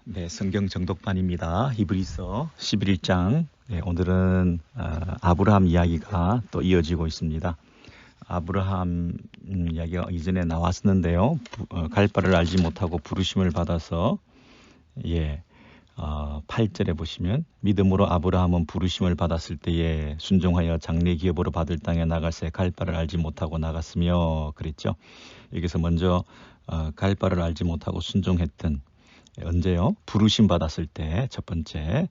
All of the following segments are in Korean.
네, 성경 정독반입니다. 히브리서 11장. 네, 오늘은 아브라함 이야기가 또 이어지고 있습니다. 아브라함 이야기가 이전에 나왔었는데요. 갈 바를 알지 못하고 부르심을 받아서 8절에 보시면 믿음으로 아브라함은 부르심을 받았을 때에 순종하여 장래 기업으로 받을 땅에 나갈새 갈 바를 알지 못하고 나갔으며 그랬죠. 여기서 먼저 갈 바를 알지 못하고 순종했던 언제요? 부르심 받았을 때 첫 번째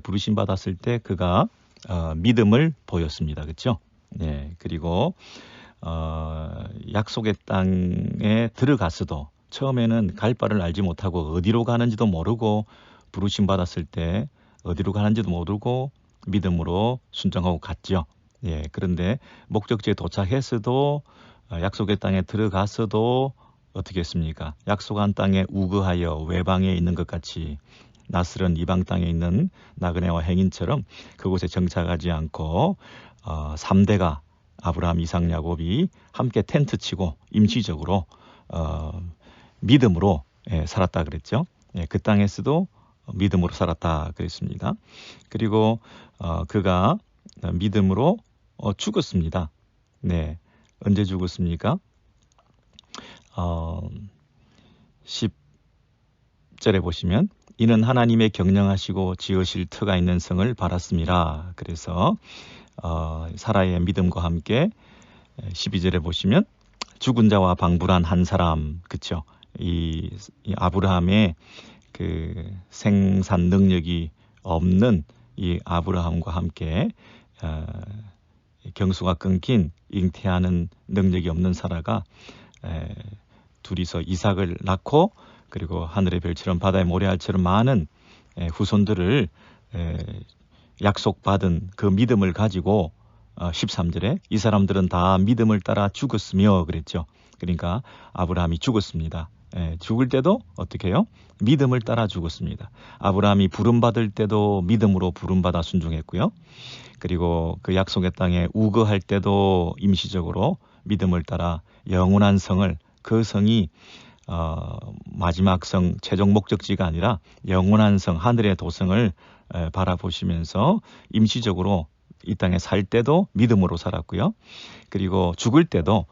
부르심 받았을 때 그가 믿음을 보였습니다. 그렇죠? 네. 그리고 약속의 땅에 들어갔어도 처음에는 갈 바를 알지 못하고 어디로 가는지도 모르고 부르심 받았을 때 어디로 가는지도 모르고 믿음으로 순종하고 갔죠. 예. 그런데 목적지에 도착했어도 약속의 땅에 들어갔어도 어떻게 했습니까? 약속한 땅에 우거하여 외방에 있는 것 같이 낯설은 이방 땅에 있는 나그네와 행인처럼 그곳에 정착하지 않고 3대가 아브라함, 이삭, 야곱이 함께 텐트 치고 임시적으로 믿음으로 살았다 그랬죠. 그 땅에서도 믿음으로 살았다 그랬습니다. 그리고 그가 믿음으로 죽었습니다. 네, 언제 죽었습니까? 10절에 보시면 이는 하나님의 경영하시고 지으실 터가 있는 성을 바랐습니다. 그래서 사라의 믿음과 함께 12절에 보시면 죽은 자와 방불한 한 사람, 그쵸? 이 아브라함의 그 생산 능력이 없는 이 아브라함과 함께 경수가 끊긴 잉태하는 능력이 없는 사라가 둘이서 이삭을 낳고 그리고 하늘의 별처럼 바다의 모래알처럼 많은 후손들을 약속받은 그 믿음을 가지고 13절에 이 사람들은 다 믿음을 따라 죽었으며 그랬죠. 그러니까 아브라함이 죽었습니다. 죽을 때도 어떻게 해요? 믿음을 따라 죽었습니다. 아브라함이 부름받을 때도 믿음으로 부름받아 순종했고요. 그리고 그 약속의 땅에 우거할 때도 임시적으로 믿음을 따라 영원한 성을, 그 성이 마지막 성, 최종 목적지가 아니라 영원한 성, 하늘의 도성을 바라보시면서 임시적으로 이 땅에 살 때도 믿음으로 살았고요. 그리고 죽을 때도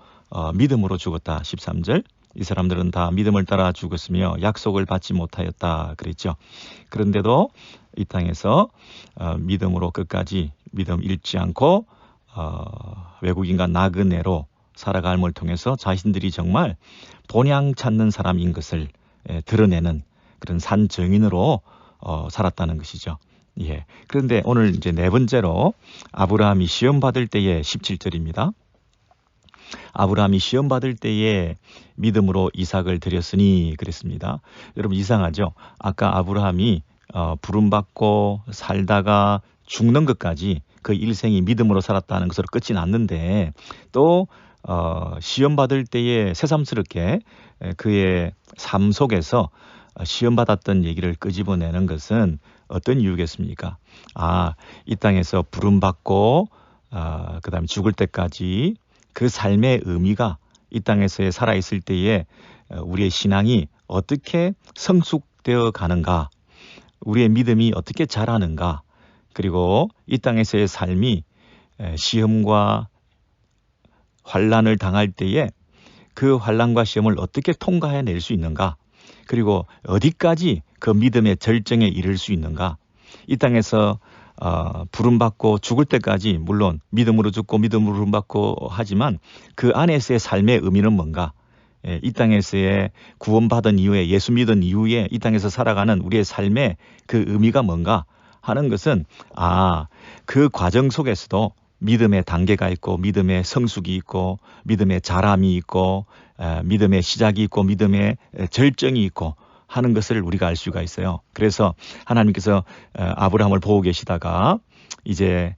믿음으로 죽었다. 13절. 이 사람들은 다 믿음을 따라 죽었으며 약속을 받지 못하였다 그랬죠. 그런데도 이 땅에서 믿음으로 끝까지 믿음 잃지 않고 외국인과 나그네로 살아감을 통해서 자신들이 정말 본향 찾는 사람인 것을 드러내는 그런 산 증인으로 살았다는 것이죠. 예. 그런데 오늘 이제 네 번째로 아브라함이 시험 받을 때의 17절입니다. 아브라함이 시험 받을 때에 믿음으로 이삭을 드렸으니 그랬습니다. 여러분 이상하죠? 아까 아브라함이 부름받고 살다가 죽는 것까지 그 일생이 믿음으로 살았다는 것으로 끝이 났는데 또 시험 받을 때에 새삼스럽게 그의 삶 속에서 시험 받았던 얘기를 끄집어내는 것은 어떤 이유겠습니까? 이 땅에서 부름받고 그다음에 죽을 때까지 그 삶의 의미가 이 땅에서 살아있을 때에 우리의 신앙이 어떻게 성숙되어 가는가, 우리의 믿음이 어떻게 자라는가, 그리고 이 땅에서의 삶이 시험과 환난을 당할 때에 그 환난과 시험을 어떻게 통과해낼 수 있는가, 그리고 어디까지 그 믿음의 절정에 이를 수 있는가. 이 땅에서 부름받고 죽을 때까지 물론 믿음으로 죽고 믿음으로 부름받고 하지만 그 안에서의 삶의 의미는 뭔가, 이 땅에서의 구원받은 이후에 예수 믿은 이후에 이 땅에서 살아가는 우리의 삶의 그 의미가 뭔가 하는 것은 그 과정 속에서도 믿음의 단계가 있고 믿음의 성숙이 있고 믿음의 자람이 있고 믿음의 시작이 있고 믿음의 절정이 있고 하는 것을 우리가 알 수가 있어요. 그래서 하나님께서 아브라함을 보고 계시다가 이제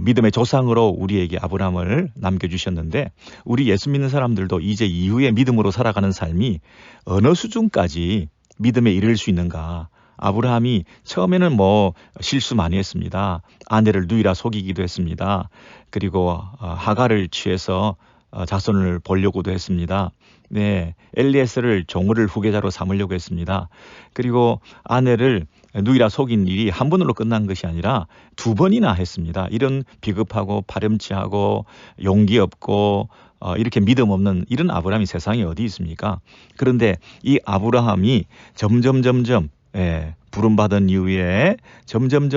믿음의 조상으로 우리에게 아브라함을 남겨주셨는데 우리 예수 믿는 사람들도 이제 이후에 믿음으로 살아가는 삶이 어느 수준까지 믿음에 이를 수 있는가. 아브라함이 처음에는 실수 많이 했습니다. 아내를 누이라 속이기도 했습니다. 그리고 하갈을 취해서 자손을 보려고도 했습니다. 네, 엘리에스를 종을 후계자로 삼으려고 했습니다. 그리고 아내를 누이라 속인 일이 한 번으로 끝난 것이 아니라 두 번이나 했습니다. 이런 비겁하고 파렴치하고 용기 없고 이렇게 믿음 없는 이런 아브라함이 세상에 어디 있습니까? 그런데 이 아브라함이 점점 부름받은 이후에 점점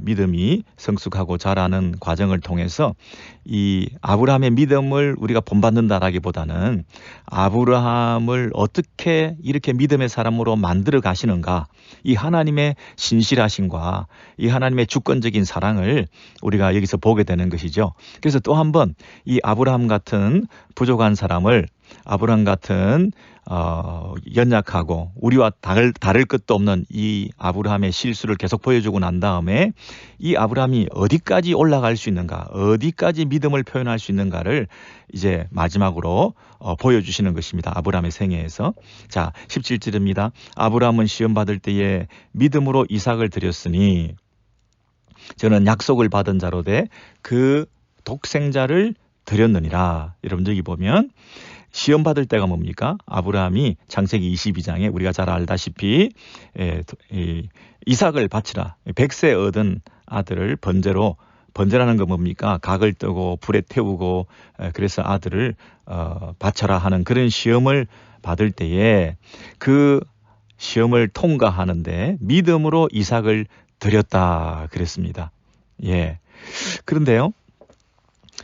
믿음이 성숙하고 자라는 과정을 통해서 이 아브라함의 믿음을 우리가 본받는다라기보다는 아브라함을 어떻게 이렇게 믿음의 사람으로 만들어 가시는가, 이 하나님의 신실하심과 이 하나님의 주권적인 사랑을 우리가 여기서 보게 되는 것이죠. 그래서 또 한 번 이 아브라함 같은 부족한 사람을, 아브라함 같은 연약하고 우리와 다를 것도 없는 이 아브라함의 실수를 계속 보여주고 난 다음에 이 아브라함이 어디까지 올라갈 수 있는가, 어디까지 믿음을 표현할 수 있는가를 이제 마지막으로 보여주시는 것입니다. 아브라함의 생애에서. 자, 17절입니다. 아브라함은 시험 받을 때에 믿음으로 이삭을 드렸으니 저는 약속을 받은 자로되 그 독생자를 드렸느니라. 여러분 여기 보면 시험 받을 때가 뭡니까? 아브라함이 창세기 22장에 우리가 잘 알다시피 이삭을 바치라. 100세 얻은 아들을 번제라는 건 뭡니까? 각을 뜨고 불에 태우고 그래서 아들을 바쳐라 하는 그런 시험을 받을 때에 그 시험을 통과하는데 믿음으로 이삭을 드렸다 그랬습니다. 예. 그런데요,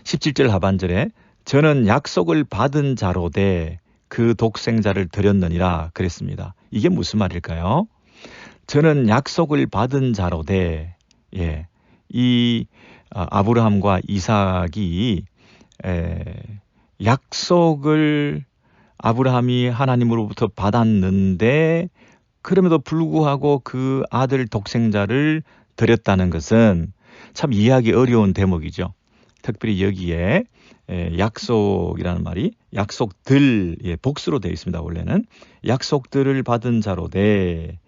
17절 하반절에 저는 약속을 받은 자로되 그 독생자를 드렸느니라 그랬습니다. 이게 무슨 말일까요? 저는 약속을 받은 자로되, 예, 이 아브라함과 이삭이 약속을 아브라함이 하나님으로부터 받았는데 그럼에도 불구하고 그 아들 독생자를 드렸다는 것은 참 이해하기 어려운 대목이죠. 특별히 여기에 약속이라는 말이 약속들, 복수로 되어 있습니다. 원래는 약속들을 받은 자로되,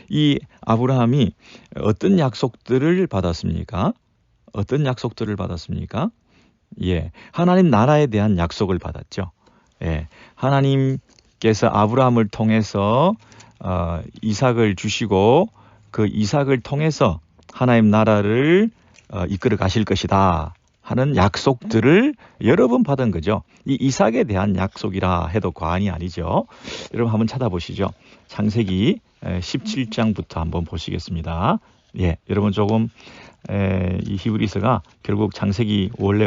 이 아브라함이 어떤 약속들을 받았습니까? 어떤 약속들을 받았습니까? 예, 하나님 나라에 대한 약속을 받았죠. 예, 하나님께서 아브라함을 통해서 이삭을 주시고 그 이삭을 통해서 하나님 나라를 이끌어 가실 것이다 하는 약속들을 여러 번 받은 거죠. 이 이삭에 대한 약속이라 해도 과언이 아니죠. 여러분 한번 찾아보시죠. 창세기 17장부터 한번 보시겠습니다. 예, 여러분 조금 이 히브리서가 결국 창세기 원래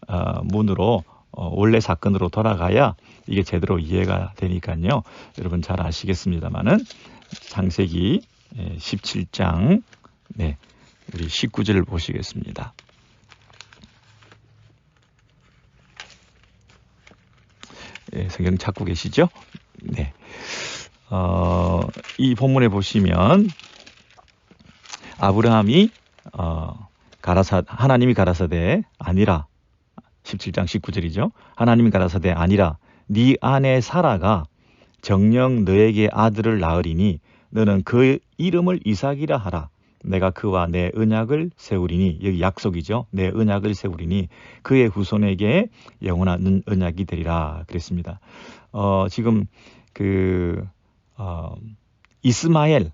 원문으로 원래 사건으로 돌아가야 이게 제대로 이해가 되니까요. 여러분 잘 아시겠습니다만은 창세기 17장 네, 우리 19절을 보시겠습니다. 예, 성경 찾고 계시죠? 네. 이 본문에 보시면 아브라함이 하나님이 가라사대 아니라 17장 19절이죠. 하나님이 가라사대 아니라 네 아내 사라가 정녕 너에게 아들을 낳으리니 너는 그 이름을 이삭이라 하라. 내가 그와 내 언약을 세우리니, 여기 약속이죠. 내 언약을 세우리니 그의 후손에게 영원한 언약이 되리라 그랬습니다. 지금 이스마엘,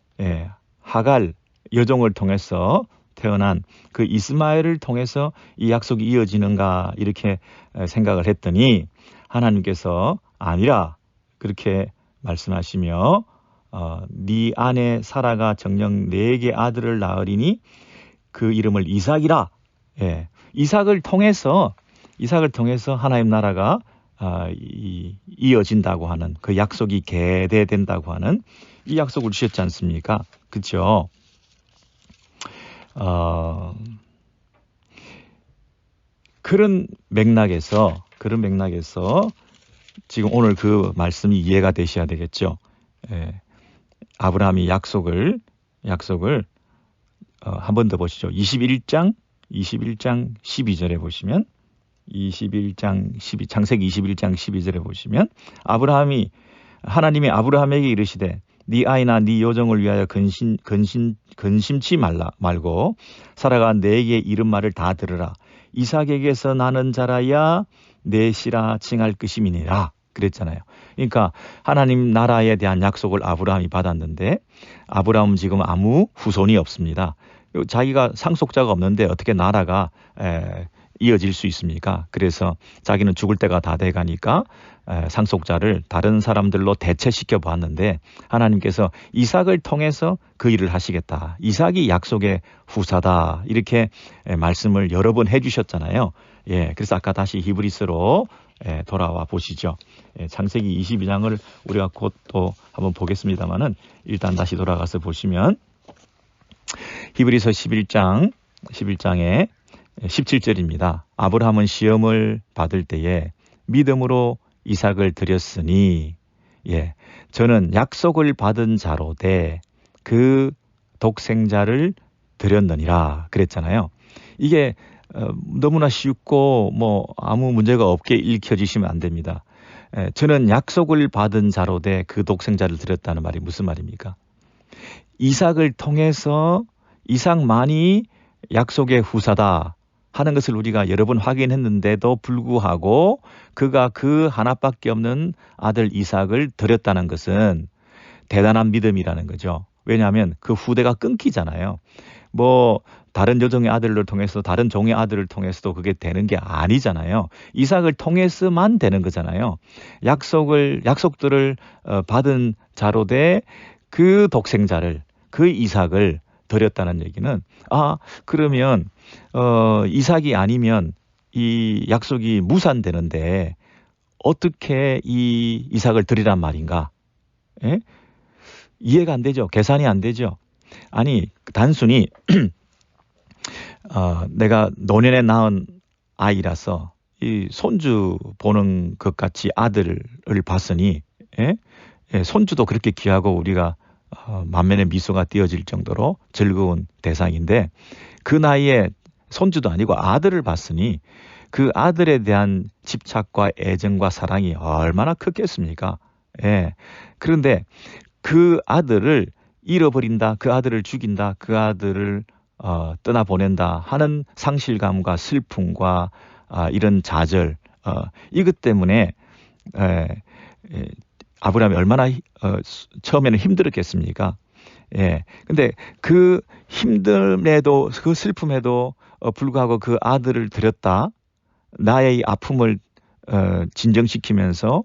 하갈 여종을 통해서 태어난 그 이스마엘을 통해서 이 약속이 이어지는가 이렇게 생각을 했더니 하나님께서 아니라 그렇게 말씀하시며 네 아내 사라가 정녕 내게 아들을 낳으리니 그 이름을 이삭이라. 예, 이삭을 통해서 하나님 나라가 이어진다고 하는 그 약속이 계대된다고 하는 이 약속을 주셨지 않습니까? 그렇죠? 그런 맥락에서 지금 오늘 그 말씀이 이해가 되셔야 되겠죠. 예. 아브라함이 약속을 한 번 더 보시죠. 21장 12절에 보시면 창세기 21장 12절에 보시면 하나님이 아브라함에게 이르시되 네 아이나 네 여종을 위하여 근심치 말고 사라가 내게 이른 말을 다 들으라. 이삭에게서 나는 자라야 내 씨라 칭할 것임이니라 그랬잖아요. 그러니까 하나님 나라에 대한 약속을 아브라함이 받았는데 아브라함은 지금 아무 후손이 없습니다. 자기가 상속자가 없는데 어떻게 나라가 이어질 수 있습니까? 그래서 자기는 죽을 때가 다 돼가니까 상속자를 다른 사람들로 대체시켜 보았는데 하나님께서 이삭을 통해서 그 일을 하시겠다. 이삭이 약속의 후사다. 이렇게 말씀을 여러 번 해주셨잖아요. 예, 그래서 아까 다시 히브리서로 돌아와 보시죠. 창세기 22장을 우리가 곧 또 한번 보겠습니다만은 일단 다시 돌아가서 보시면 히브리서 11장의 17절입니다. 아브라함은 시험을 받을 때에 믿음으로 이삭을 드렸으니 저는 약속을 받은 자로되 그 독생자를 드렸느니라 그랬잖아요. 이게 너무나 쉽고 아무 문제가 없게 읽혀지시면 안 됩니다. 저는 약속을 받은 자로되 그 독생자를 드렸다는 말이 무슨 말입니까? 이삭을 통해서 이삭만이 약속의 후사다 하는 것을 우리가 여러 번 확인했는데도 불구하고 그가 그 하나밖에 없는 아들 이삭을 드렸다는 것은 대단한 믿음이라는 거죠. 왜냐하면 그 후대가 끊기잖아요. 다른 여종의 아들을 통해서 다른 종의 아들을 통해서도 그게 되는 게 아니잖아요. 이삭을 통해서만 되는 거잖아요. 약속들을 받은 자로되 그 독생자를 그 이삭을 드렸다는 얘기는 그러면 이삭이 아니면 이 약속이 무산되는데 어떻게 이 이삭을 드리란 말인가? 예? 이해가 안 되죠. 계산이 안 되죠. 아니 단순히 내가 노년에 낳은 아이라서 이 손주 보는 것 같이 아들을 봤으니 손주도 그렇게 귀하고 우리가 만면에 미소가 띄어질 정도로 즐거운 대상인데 그 나이에 손주도 아니고 아들을 봤으니 그 아들에 대한 집착과 애정과 사랑이 얼마나 컸겠습니까? 그런데 그 아들을 잃어버린다, 그 아들을 죽인다, 그 아들을 떠나보낸다 하는 상실감과 슬픔과 이런 좌절 이것 때문에 아브라함이 얼마나 처음에는 힘들었겠습니까? 근데 그 힘듦에도 그 슬픔에도 불구하고 그 아들을 드렸다. 나의 아픔을 진정시키면서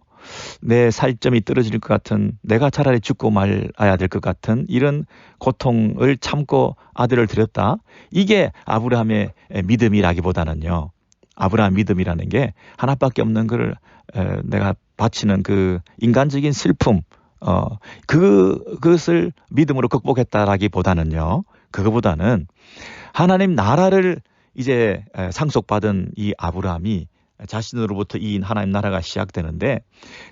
내 살점이 떨어질 것 같은 내가 차라리 죽고 말아야 될 것 같은 이런 고통을 참고 아들을 드렸다. 이게 아브라함의 믿음이라기보다는요. 아브라함 믿음이라는 게 하나밖에 없는 걸 내가 바치는 그 인간적인 슬픔 그것을 믿음으로 극복했다라기보다는요. 그거보다는 하나님 나라를 이제 상속받은 이 아브라함이 자신으로부터 이 하나님 나라가 시작되는데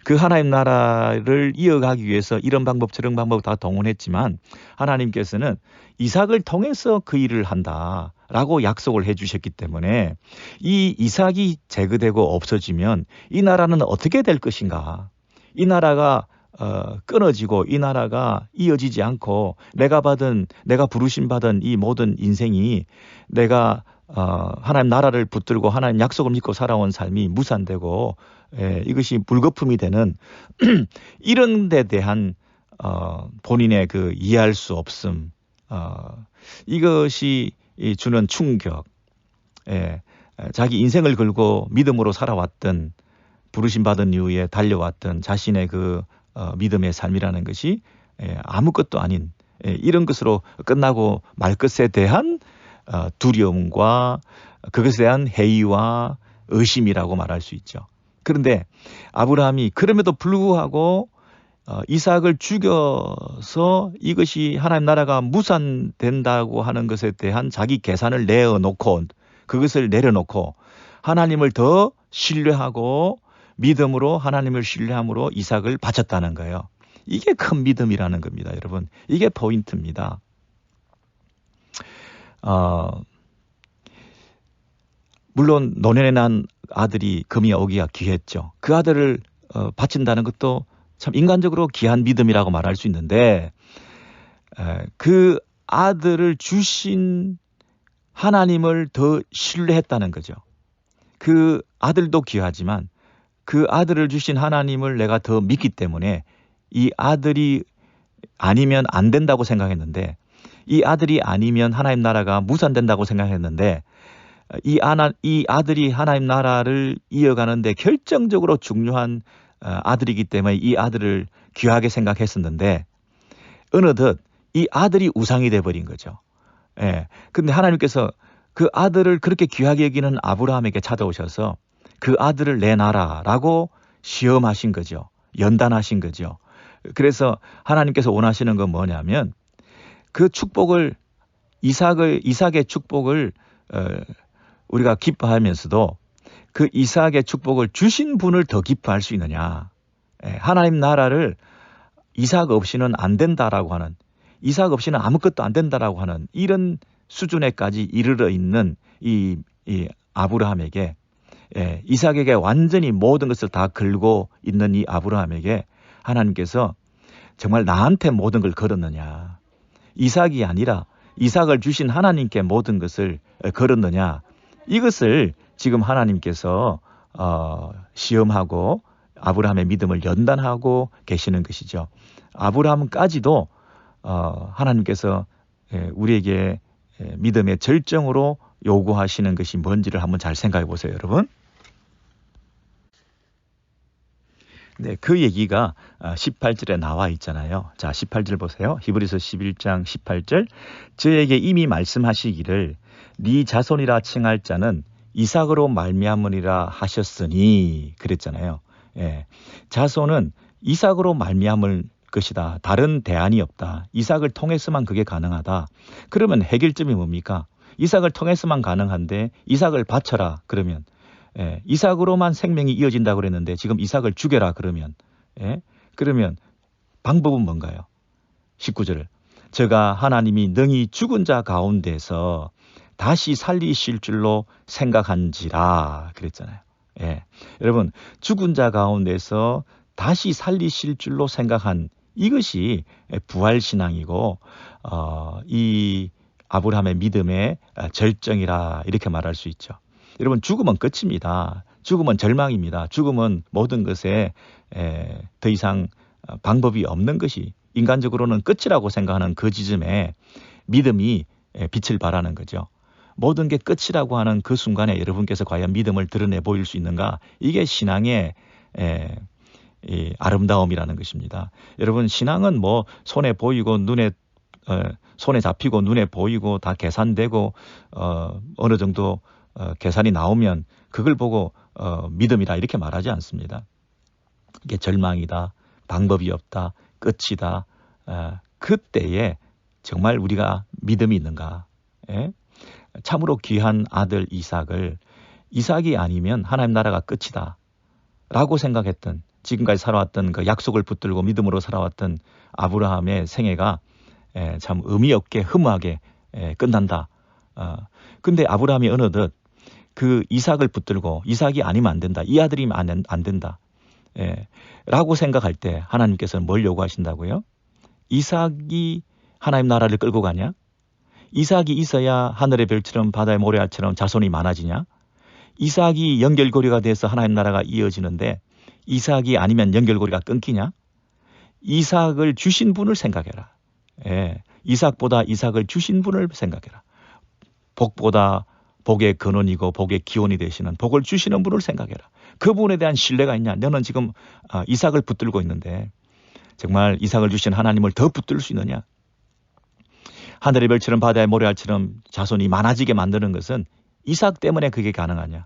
그 하나님 나라를 이어가기 위해서 이런 방법 저런 방법 다 동원했지만 하나님께서는 이삭을 통해서 그 일을 한다라고 약속을 해주셨기 때문에 이 이삭이 제거되고 없어지면 이 나라는 어떻게 될 것인가? 이 나라가 끊어지고 이 나라가 이어지지 않고 내가 부르심 받은 이 모든 인생이 내가 하나님 나라를 붙들고 하나님 약속을 믿고 살아온 삶이 무산되고 이것이 물거품이 되는 이런 데 대한 본인의 그 이해할 수 없음 이것이 주는 충격 자기 인생을 걸고 믿음으로 살아왔던 부르심 받은 이후에 달려왔던 자신의 그 믿음의 삶이라는 것이 아무것도 아닌 이런 것으로 끝나고 말 것에 대한 두려움과 그것에 대한 회의와 의심이라고 말할 수 있죠. 그런데 아브라함이 그럼에도 불구하고 이삭을 죽여서 이것이 하나님 나라가 무산된다고 하는 것에 대한 자기 계산을 그것을 내려놓고 하나님을 더 신뢰하고 믿음으로 하나님을 신뢰함으로 이삭을 바쳤다는 거예요. 이게 큰 믿음이라는 겁니다, 여러분. 이게 포인트입니다. 물론 노년에 난 아들이 금이 오기가 귀했죠. 그 아들을 바친다는 것도 참 인간적으로 귀한 믿음이라고 말할 수 있는데 그 아들을 주신 하나님을 더 신뢰했다는 거죠. 그 아들도 귀하지만 그 아들을 주신 하나님을 내가 더 믿기 때문에 이 아들이 아니면 안 된다고 생각했는데, 이 아들이 아니면 하나님 나라가 무산된다고 생각했는데, 이 아들이 하나님 나라를 이어가는데 결정적으로 중요한 아들이기 때문에 이 아들을 귀하게 생각했었는데, 어느덧 이 아들이 우상이 돼버린 거죠. 예. 근데 하나님께서 그 아들을 그렇게 귀하게 여기는 아브라함에게 찾아오셔서 그 아들을 내놔라라고 시험하신 거죠. 연단하신 거죠. 그래서 하나님께서 원하시는 건 뭐냐면 그 축복을, 이삭의 축복을 우리가 기뻐하면서도 그 이삭의 축복을 주신 분을 더 기뻐할 수 있느냐. 하나님 나라를 이삭 없이는 안 된다라고 하는, 이삭 없이는 아무것도 안 된다라고 하는 이런 수준에까지 이르러 있는 이 아브라함에게, 이삭에게 완전히 모든 것을 다 걸고 있는 이 아브라함에게 하나님께서 정말 나한테 모든 걸 걸었느냐, 이삭이 아니라 이삭을 주신 하나님께 모든 것을 걸었느냐, 이것을 지금 하나님께서 시험하고 아브라함의 믿음을 연단하고 계시는 것이죠. 아브라함까지도 하나님께서 우리에게 믿음의 절정으로 요구하시는 것이 뭔지를 한번 잘 생각해 보세요, 여러분. 네, 그 얘기가 18절에 나와 있잖아요. 자, 18절 보세요. 히브리서 11장 18절. 저에게 이미 말씀하시기를 네 자손이라 칭할 자는 이삭으로 말미암으리라 하셨으니, 그랬잖아요. 예, 자손은 이삭으로 말미암을 것이다. 다른 대안이 없다. 이삭을 통해서만 그게 가능하다. 그러면 해결점이 뭡니까? 이삭을 통해서만 가능한데 이삭을 바쳐라 그러면, 이삭으로만 생명이 이어진다고 그랬는데 지금 이삭을 죽여라 그러면, 그러면 방법은 뭔가요? 19절. 저가 하나님이 능히 죽은 자 가운데서 다시 살리실 줄로 생각한지라 그랬잖아요. 여러분, 죽은 자 가운데서 다시 살리실 줄로 생각한 이것이 부활신앙이고 이 아브라함의 믿음의 절정이라 이렇게 말할 수 있죠. 여러분, 죽음은 끝입니다. 죽음은 절망입니다. 죽음은 모든 것에 더 이상 방법이 없는 것이, 인간적으로는 끝이라고 생각하는 그 지점에 믿음이 빛을 발하는 거죠. 모든 게 끝이라고 하는 그 순간에 여러분께서 과연 믿음을 드러내 보일 수 있는가? 이게 신앙의 이 아름다움이라는 것입니다. 여러분, 신앙은 뭐 손에 보이고 손에 잡히고 눈에 보이고 다 계산되고 어느 정도 계산이 나오면 그걸 보고 믿음이다 이렇게 말하지 않습니다. 이게 절망이다, 방법이 없다, 끝이다. 그때에 정말 우리가 믿음이 있는가? 참으로 귀한 아들 이삭이 아니면 하나님 나라가 끝이다 라고 생각했던, 지금까지 살아왔던 그 약속을 붙들고 믿음으로 살아왔던 아브라함의 생애가 참 의미 없게 허무하게 끝난다. 근데 아브라함이 어느덧 그 이삭을 붙들고 이삭이 아니면 안 된다, 이 아들이면 안 된다 라고 생각할 때 하나님께서는 뭘 요구하신다고요? 이삭이 하나님 나라를 끌고 가냐? 이삭이 있어야 하늘의 별처럼 바다의 모래알처럼 자손이 많아지냐? 이삭이 연결고리가 돼서 하나님 나라가 이어지는데 이삭이 아니면 연결고리가 끊기냐? 이삭을 주신 분을 생각해라. 이삭보다 이삭을 주신 분을 생각해라. 복보다 복의 근원이고 복의 기원이 되시는 복을 주시는 분을 생각해라. 그분에 대한 신뢰가 있냐? 너는 지금 이삭을 붙들고 있는데 정말 이삭을 주신 하나님을 더 붙들 수 있느냐? 하늘의 별처럼 바다의 모래알처럼 자손이 많아지게 만드는 것은 이삭 때문에 그게 가능하냐?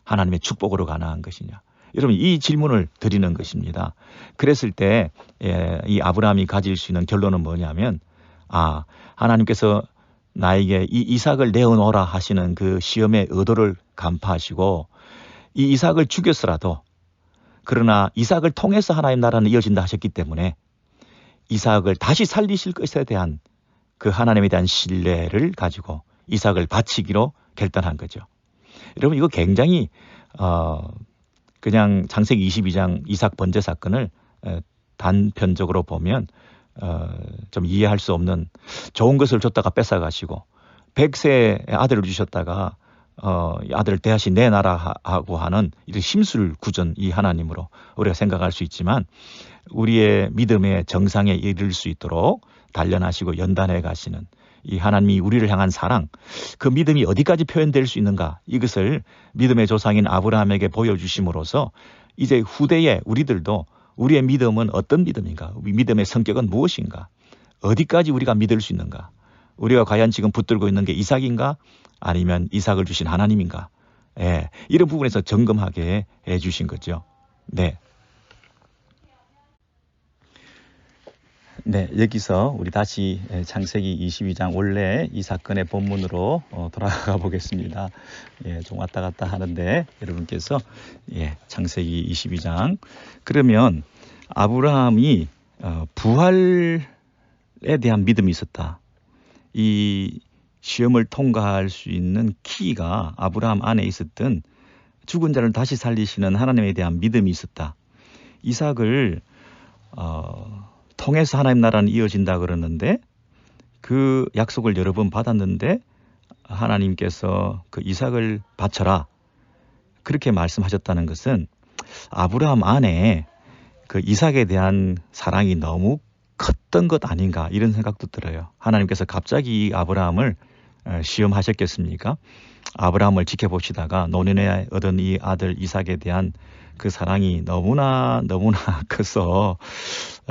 하나님의 축복으로 가능한 것이냐? 여러분, 이 질문을 드리는 것입니다. 그랬을 때 이 아브라함이 가질 수 있는 결론은 뭐냐면, 하나님께서 나에게 이 이삭을 내어놓으라 하시는 그 시험의 의도를 간파하시고 이 이삭을 죽였으라도, 그러나 이삭을 통해서 하나님 나라는 이어진다 하셨기 때문에 이삭을 다시 살리실 것에 대한 그 하나님에 대한 신뢰를 가지고 이삭을 바치기로 결단한 거죠. 여러분, 이거 굉장히 그냥 창세기 22장 이삭 번제 사건을 단편적으로 보면 좀 이해할 수 없는, 좋은 것을 줬다가 뺏어가시고 100세의 아들을 주셨다가 이 아들 대하시 내놔라 하고 하는 이런 심술구전 이 하나님으로 우리가 생각할 수 있지만 우리의 믿음의 정상에 이를 수 있도록 단련하시고 연단해 가시는 이 하나님이 우리를 향한 사랑, 그 믿음이 어디까지 표현될 수 있는가, 이것을 믿음의 조상인 아브라함에게 보여주심으로써 이제 후대에 우리들도 우리의 믿음은 어떤 믿음인가, 우리 믿음의 성격은 무엇인가, 어디까지 우리가 믿을 수 있는가, 우리가 과연 지금 붙들고 있는 게 이삭인가 아니면 이삭을 주신 하나님인가, 이런 부분에서 점검하게 해주신 거죠. 네. 네, 여기서 우리 다시 창세기 22장 원래 이 사건의 본문으로 돌아가 보겠습니다. 좀 왔다 갔다 하는데 여러분께서 창세기 22장 그러면 아브라함이 부활에 대한 믿음이 있었다. 이 시험을 통과할 수 있는 키가 아브라함 안에 있었던 죽은 자를 다시 살리시는 하나님에 대한 믿음이 있었다. 이삭을 통해서 하나님 나라는 이어진다 그러는데 그 약속을 여러 번 받았는데 하나님께서 그 이삭을 바쳐라 그렇게 말씀하셨다는 것은 아브라함 안에 그 이삭에 대한 사랑이 너무 컸던 것 아닌가 이런 생각도 들어요. 하나님께서 갑자기 아브라함을 시험하셨겠습니까? 아브라함을 지켜보시다가 노년에 얻은 이 아들 이삭에 대한 그 사랑이 너무나 커서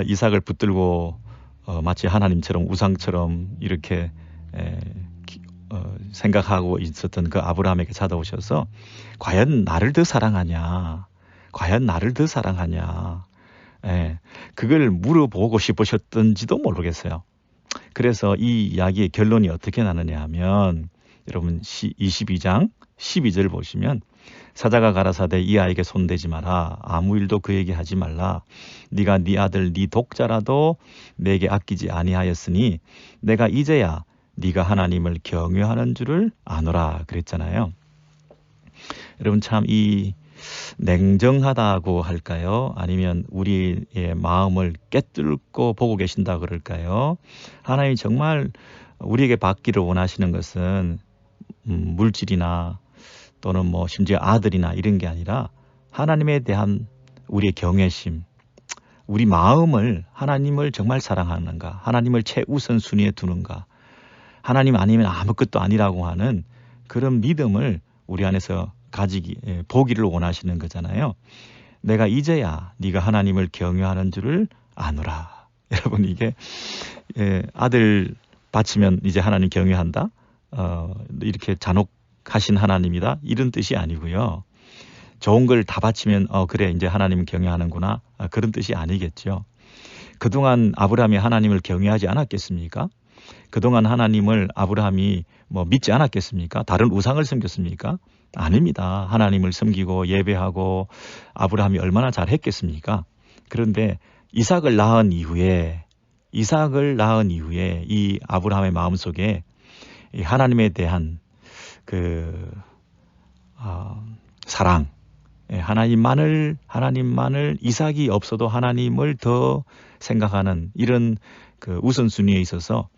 이삭을 붙들고 마치 하나님처럼 우상처럼 이렇게 생각하고 있었던 그 아브라함에게 찾아오셔서 과연 나를 더 사랑하냐, 과연 나를 더 사랑하냐, 그걸 물어보고 싶으셨던지도 모르겠어요. 그래서 이 이야기의 결론이 어떻게 나느냐 하면 여러분 22장 12절 보시면 사자가 가라사대 이 아이에게 손대지 마라. 아무 일도 그에게 하지 말라. 네가 네 아들 네 독자라도 내게 아끼지 아니하였으니 내가 이제야 네가 하나님을 경외하는 줄을 아노라 그랬잖아요. 여러분 참 이 냉정하다고 할까요? 아니면 우리의 마음을 깨뚫고 보고 계신다 그럴까요? 하나님이 정말 우리에게 받기를 원하시는 것은 물질이나 또는 뭐 심지어 아들이나 이런 게 아니라 하나님에 대한 우리의 경외심, 우리 마음을 하나님을 정말 사랑하는가, 하나님을 최우선순위에 두는가, 하나님 아니면 아무것도 아니라고 하는 그런 믿음을 우리 안에서 보기를 원하시는 거잖아요. 내가 이제야 네가 하나님을 경외하는 줄을 아노라. 여러분 이게 아들 바치면 이제 하나님 경외한다. 이렇게 잔혹하신 하나님이다. 이런 뜻이 아니고요. 좋은 걸 다 바치면 그래 이제 하나님 경외하는구나. 그런 뜻이 아니겠죠. 그동안 아브라함이 하나님을 경외하지 않았겠습니까? 그동안 하나님을 아브라함이 믿지 않았겠습니까? 다른 우상을 섬겼습니까? 아닙니다. 하나님을 섬기고 예배하고 아브라함이 얼마나 잘했겠습니까? 그런데 이삭을 낳은 이후에 이 아브라함의 마음속에 이 하나님에 대한 그 사랑, 하나님만을 이삭이 없어도 하나님을 더 생각하는 이런 그 우선순위에 있어서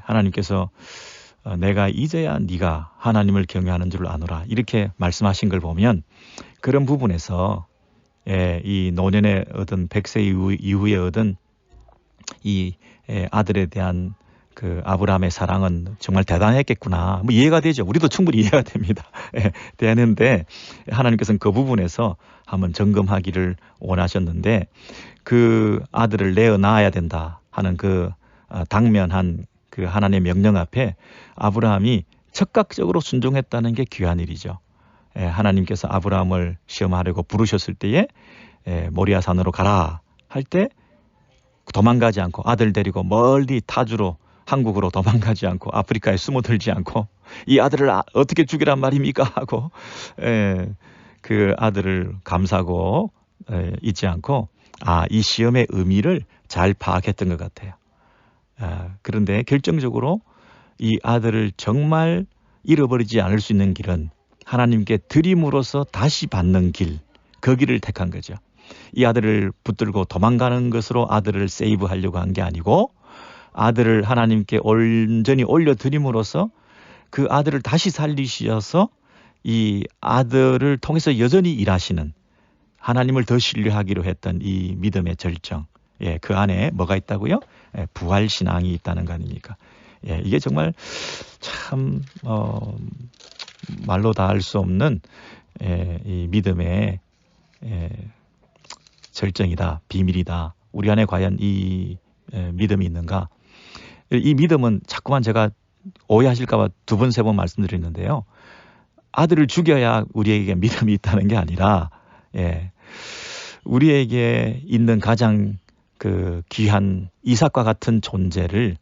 하나님께서 내가 이제야 네가 하나님을 경외하는 줄을 아노라 이렇게 말씀하신 걸 보면 그런 부분에서 이 노년에 얻은 100세 이후에 얻은 이 아들에 대한 그 아브라함의 사랑은 정말 대단했겠구나. 이해가 되죠. 우리도 충분히 이해가 됩니다. 되는데 하나님께서는 그 부분에서 한번 점검하기를 원하셨는데 그 아들을 내어 낳아야 된다 하는 그 당면한 그 하나님의 명령 앞에 아브라함이 즉각적으로 순종했다는 게 귀한 일이죠. 하나님께서 아브라함을 시험하려고 부르셨을 때에 모리아산으로 가라 할 때 도망가지 않고 아들 데리고 멀리 타주로 한국으로 도망가지 않고 아프리카에 숨어들지 않고 이 아들을 어떻게 죽이란 말입니까 하고 그 아들을 감싸고 있지 않고 이 시험의 의미를 잘 파악했던 것 같아요. 그런데 결정적으로 이 아들을 정말 잃어버리지 않을 수 있는 길은 하나님께 드림으로써 다시 받는 길, 그 길을 택한 거죠. 이 아들을 붙들고 도망가는 것으로 아들을 세이브하려고 한 게 아니고 아들을 하나님께 온전히 올려드림으로써 그 아들을 다시 살리셔서 이 아들을 통해서 여전히 일하시는 하나님을 더 신뢰하기로 했던 이 믿음의 절정. 예, 그 안에 뭐가 있다고요? 예, 부활 신앙이 있다는 거 아닙니까? 예, 이게 정말 참 말로 다 할 수 없는 이 믿음의 절정이다, 비밀이다. 우리 안에 과연 이 믿음이 있는가? 이 믿음은 자꾸만 제가 오해하실까봐 두 번, 세 번 말씀드렸는데요. 아들을 죽여야 우리에게 믿음이 있다는 게 아니라, 우리에게 있는 가장 그 귀한 이삭과 같은 존재를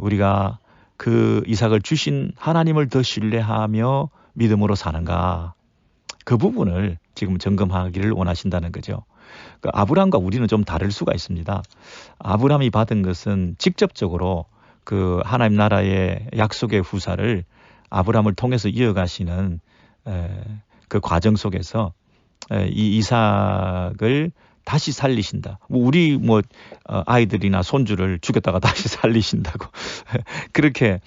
우리가 그 이삭을 주신 하나님을 더 신뢰하며 믿음으로 사는가, 그 부분을 지금 점검하기를 원하신다는 거죠. 그 아브라함과 우리는 좀 다를 수가 있습니다. 아브라함이 받은 것은 직접적으로 그 하나님 나라의 약속의 후사를 아브라함을 통해서 이어가시는 그 과정 속에서 이 이삭을 다시 살리신다. 우리 아이들이나 손주를 죽였다가 다시 살리신다고 그렇게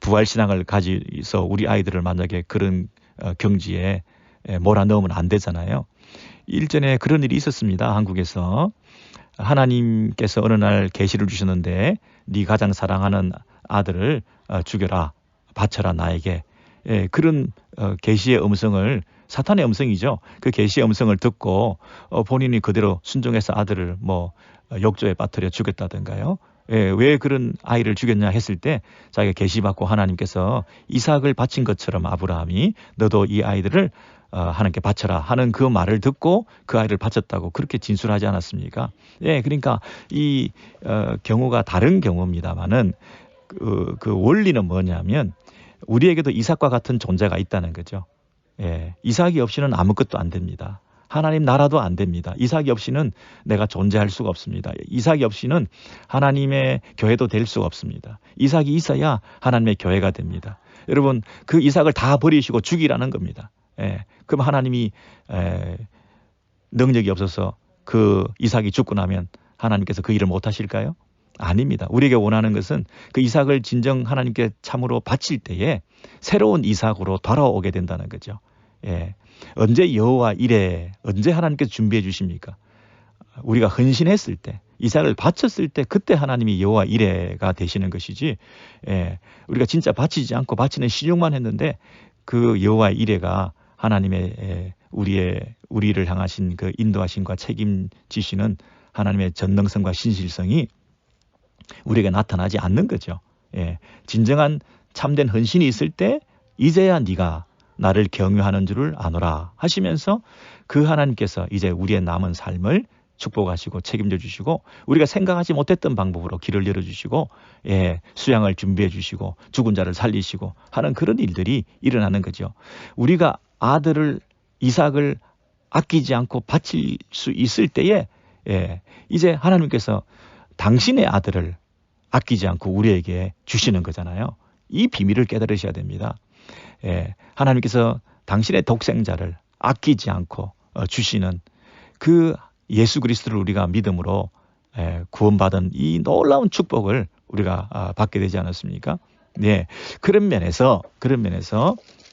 부활신앙을 가지서 우리 아이들을 만약에 그런 경지에 몰아넣으면 안 되잖아요. 일전에 그런 일이 있었습니다. 한국에서 하나님께서 어느 날 계시를 주셨는데 네 가장 사랑하는 아들을 죽여라, 바쳐라 나에게. 그런 계시의 음성을, 사탄의 음성이죠. 그 계시의 음성을 듣고 본인이 그대로 순종해서 아들을 욕조에 빠뜨려 죽였다든가요. 왜 그런 아이를 죽였냐 했을 때 자기가 계시받고 하나님께서 이삭을 바친 것처럼 아브라함이 너도 이 아이들을 하나님께 바쳐라 하는 그 말을 듣고 그 아이를 바쳤다고 그렇게 진술하지 않았습니까? 그러니까 이 경우가 다른 경우입니다만은 그 원리는 뭐냐면 우리에게도 이삭과 같은 존재가 있다는 거죠. 이삭이 없이는 아무것도 안 됩니다. 하나님 나라도 안 됩니다. 이삭이 없이는 내가 존재할 수가 없습니다. 이삭이 없이는 하나님의 교회도 될 수가 없습니다. 이삭이 있어야 하나님의 교회가 됩니다. 여러분, 그 이삭을 다 버리시고 죽이라는 겁니다. 그럼 하나님이 능력이 없어서 그 이삭이 죽고 나면 하나님께서 그 일을 못 하실까요? 아닙니다. 우리에게 원하는 것은 그 이삭을 진정 하나님께 참으로 바칠 때에 새로운 이삭으로 돌아오게 된다는 거죠. 언제 여호와 이레, 언제 하나님께서 준비해 주십니까? 우리가 헌신했을 때, 이삭을 바쳤을 때 그때 하나님이 여호와 이레가 되시는 것이지, 우리가 진짜 바치지 않고 바치는 신용만 했는데 그 여호와 이레가 하나님의 우리를 향하신 그 인도하심과 책임지시는 하나님의 전능성과 신실성이 우리에게 나타나지 않는 거죠. 진정한 참된 헌신이 있을 때 이제야 네가 나를 경유하는 줄을 아노라 하시면서 그 하나님께서 이제 우리의 남은 삶을 축복하시고 책임져 주시고 우리가 생각하지 못했던 방법으로 길을 열어주시고 수양을 준비해 주시고 죽은 자를 살리시고 하는 그런 일들이 일어나는 거죠. 우리가 아들을 이삭을 아끼지 않고 바칠 수 있을 때에 이제 하나님께서 당신의 아들을 아끼지 않고 우리에게 주시는 거잖아요. 이 비밀을 깨달으셔야 됩니다. 하나님께서 당신의 독생자를 아끼지 않고 주시는 그 예수 그리스도를 우리가 믿음으로 구원받은 이 놀라운 축복을 우리가 받게 되지 않았습니까? 그런 면에서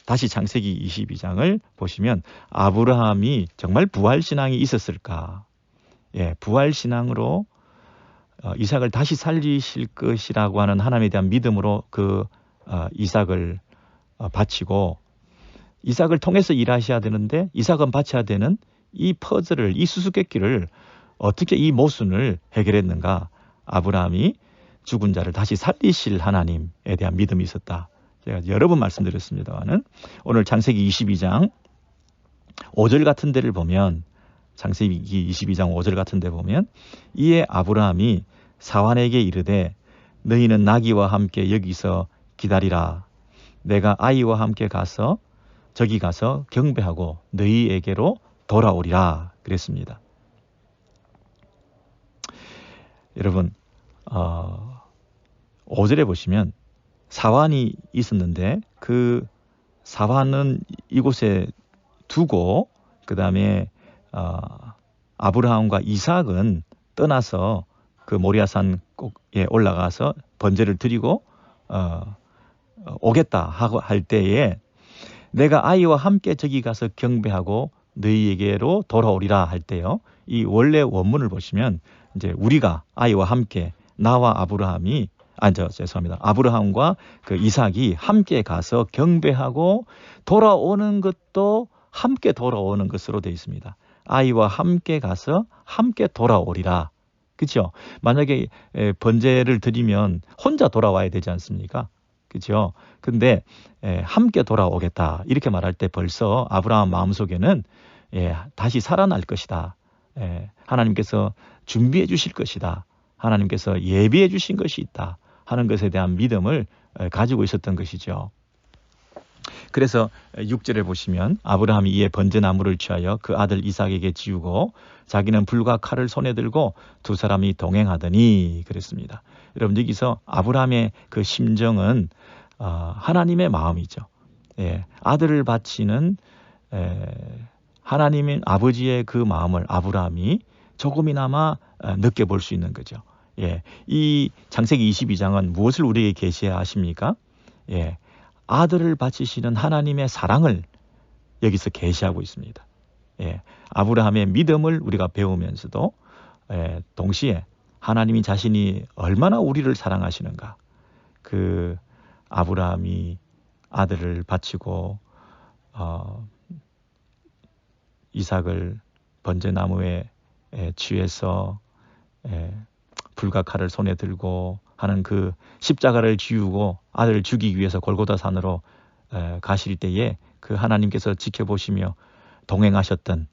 다시 창세기 22장을 보시면 아브라함이 정말 부활신앙이 있었을까? 부활신앙으로 이삭을 다시 살리실 것이라고 하는 하나님에 대한 믿음으로 그 이삭을 바치고 이삭을 통해서 일하셔야 되는데 이삭은 바쳐야 되는 이 퍼즐을, 이 수수께끼를 어떻게 이 모순을 해결했는가? 아브라함이 죽은 자를 다시 살리실 하나님에 대한 믿음이 있었다. 제가 여러 번 말씀드렸습니다만은 오늘 창세기 22장 5절 같은 데를 보면 창세기 22장 5절 같은 데 보면 이에 아브라함이 사환에게 이르되 너희는 나귀와 함께 여기서 기다리라. 내가 아이와 함께 가서 저기 가서 경배하고 너희에게로 돌아오리라 그랬습니다. 여러분 5절에 보시면 사환이 있었는데 그 사환은 이곳에 두고 그 다음에 아브라함과 이삭은 떠나서 그 모리아산 꼭에 올라가서 번제를 드리고 오겠다 하고 할 때에 내가 아이와 함께 저기 가서 경배하고 너희에게로 돌아오리라 할 때요. 이 원래 원문을 보시면 이제 우리가 아이와 함께 나와 아브라함이 죄송합니다. 아브라함과 그 이삭이 함께 가서 경배하고 돌아오는 것도 함께 돌아오는 것으로 되어 있습니다. 아이와 함께 가서 함께 돌아오리라. 그렇죠? 만약에 번제를 드리면 혼자 돌아와야 되지 않습니까? 그렇죠? 근데 함께 돌아오겠다 이렇게 말할 때 벌써 아브라함 마음속에는 다시 살아날 것이다. 하나님께서 준비해 주실 것이다. 하나님께서 예비해 주신 것이 있다 하는 것에 대한 믿음을 가지고 있었던 것이죠. 그래서 6절에 보시면 아브라함이 이에 번제나무를 취하여 그 아들 이삭에게 지우고 자기는 불과 칼을 손에 들고 두 사람이 동행하더니 그랬습니다. 여러분 여기서 아브라함의 그 심정은 하나님의 마음이죠. 아들을 바치는 하나님인 아버지의 그 마음을 아브라함이 조금이나마 느껴볼 수 있는 거죠. 이 창세기 22장은 무엇을 우리에게 계시해야 하십니까? 아들을 바치시는 하나님의 사랑을 여기서 계시하고 있습니다. 아브라함의 믿음을 우리가 배우면서도 동시에 하나님이 자신이 얼마나 우리를 사랑하시는가. 그 아브라함이 아들을 바치고 이삭을 번제나무에 취해서 불과 칼을 손에 들고 하는 그 십자가를 지우고 아들을 죽이기 위해서 골고다 산으로 가실 때에 그 하나님께서 지켜보시며 동행하셨던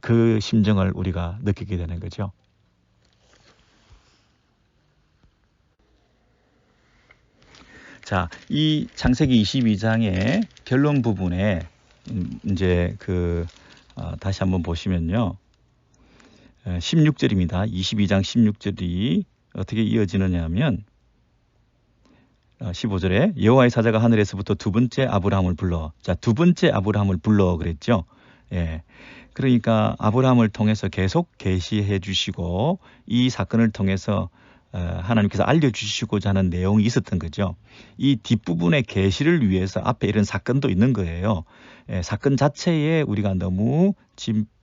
그 심정을 우리가 느끼게 되는 거죠. 자, 이 창세기 22장의 결론 부분에 이제 다시 한번 보시면요. 16절입니다. 22장 16절이 어떻게 이어지느냐 하면 15절에 여호와의 사자가 하늘에서부터 두 번째 아브라함을 불러. 자, 두 번째 아브라함을 불러 그랬죠. 그러니까 아브라함을 통해서 계속 계시해 주시고 이 사건을 통해서 하나님께서 알려주시고자 하는 내용이 있었던 거죠. 이 뒷부분의 계시를 위해서 앞에 이런 사건도 있는 거예요. 사건 자체에 우리가 너무